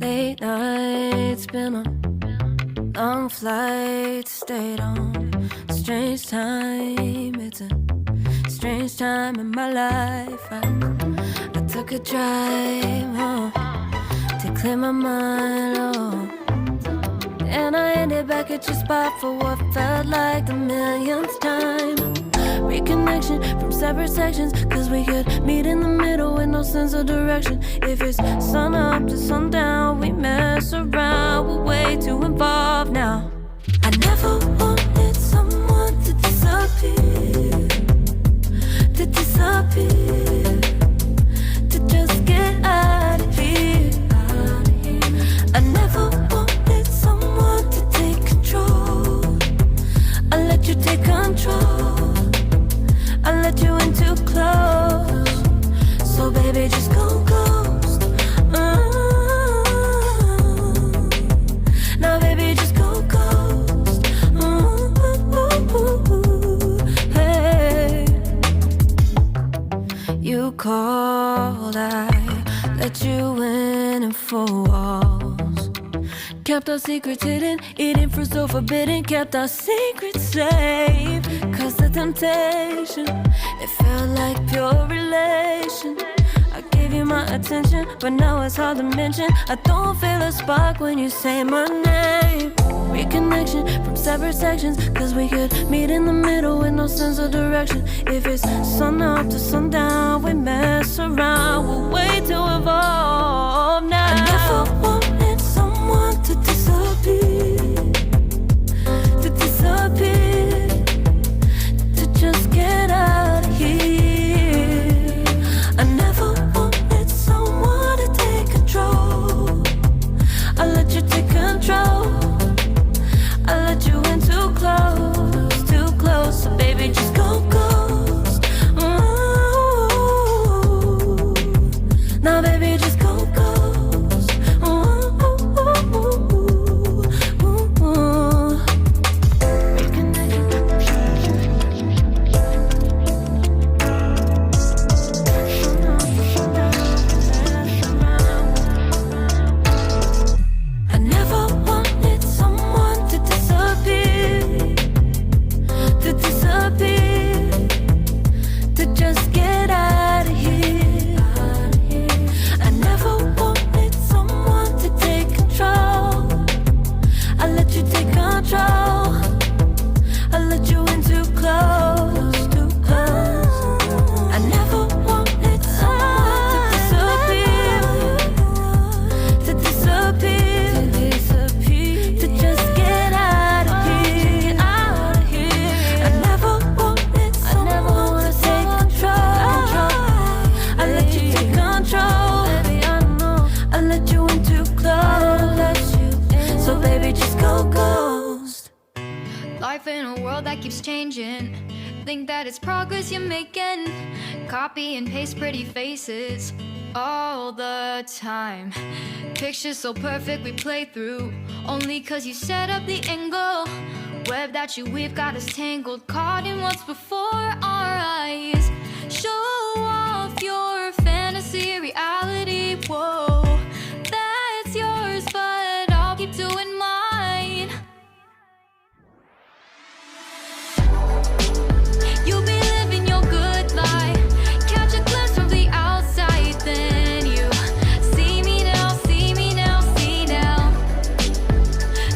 Late nights, been on long flights, stayed on strange time. It's a strange time in my life. I took a drive home to clear my mind, and I ended back at your spot for what felt like the millionth time. Reconnection from separate sections, cause we could meet in the middle with no sense of direction. If it's sun up to sundown, we mess around, we're way too involved now. I never wanted someone to disappear, to just get out of here. I never wanted someone to take control. I let you take control, I let you in too close. So baby, just go ghost. Now baby, just go ghost. Hey, you called, I let you in and 4 walls. Kept our secrets hidden, eating fruit so forbidden. Kept our secrets safe, cause the temptation, it felt like pure relation. I gave you my attention, but now it's hard to mention. I don't feel a spark when you say my name. Reconnection from separate sections, cause we could meet in the middle with no sense of direction. If it's sun up to sundown, we mess around, we're way too involved now. I never wanted someone to disappear, to just get out of here. I never wanted someone to take control. I let you take control, I let you in too close. So baby, just go ghost. Now baby, just go ghost. is changing. Think that it's progress you're making. Copy and paste pretty faces all the time. Pictures so perfect we play through, only cause you set up the angle. Web that you weave got us tangled, caught in what's before our eyes. Show off your fantasy reality, whoa, that's yours, but I'll keep doing mine. You'll be living your good life, catch a glimpse from the outside, then you see me now, see me now, see now.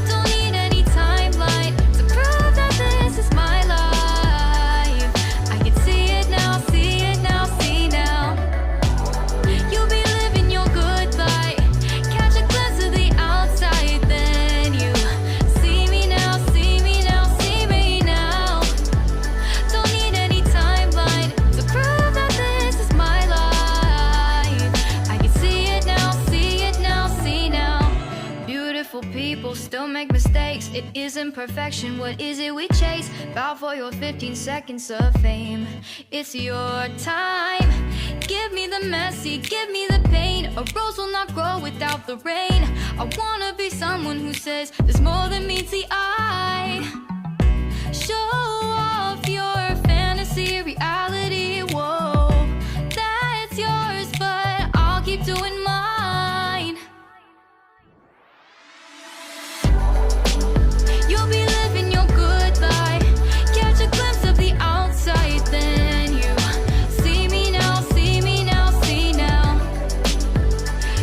Don't need any timeline to prove that this is my life. I can see it now, see it now, see now. You'll be living your good life, catch a glimpse of the outside, then you see me now, see me now, see me now. Don't need any timeline to prove that this is my life. I can see it now, see it now, see now. Beautiful people still make mistakes. It isn't perfection, what is it we chase? Bow for your 15 seconds of fame. It's your time. Give me the messy, give me the pain. A rose will not grow without the rain. I wanna be someone who says there's more than meets the eye. Show off your fantasy reality, whoa, that's yours, but I'll keep doing mine. You'll be living your good life, catch a glimpse of the outside, then you see me now, see me now, see now.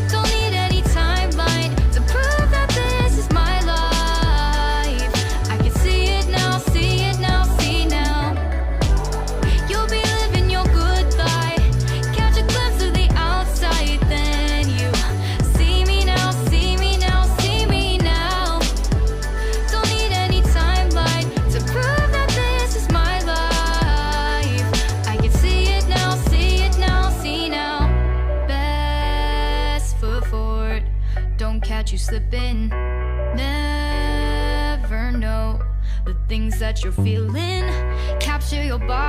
Don't need any timeline to prove that this is my life. I can see it now, see it now, see now. You'll be living your good life, catch a glimpse of the outside, then you see me now, see me now, see me now. Don't need any timeline to prove that this is my life. I can see it now, see it now, see now. Best foot forward, don't catch you slipping. Never know the things that you're feeling. Capture your body.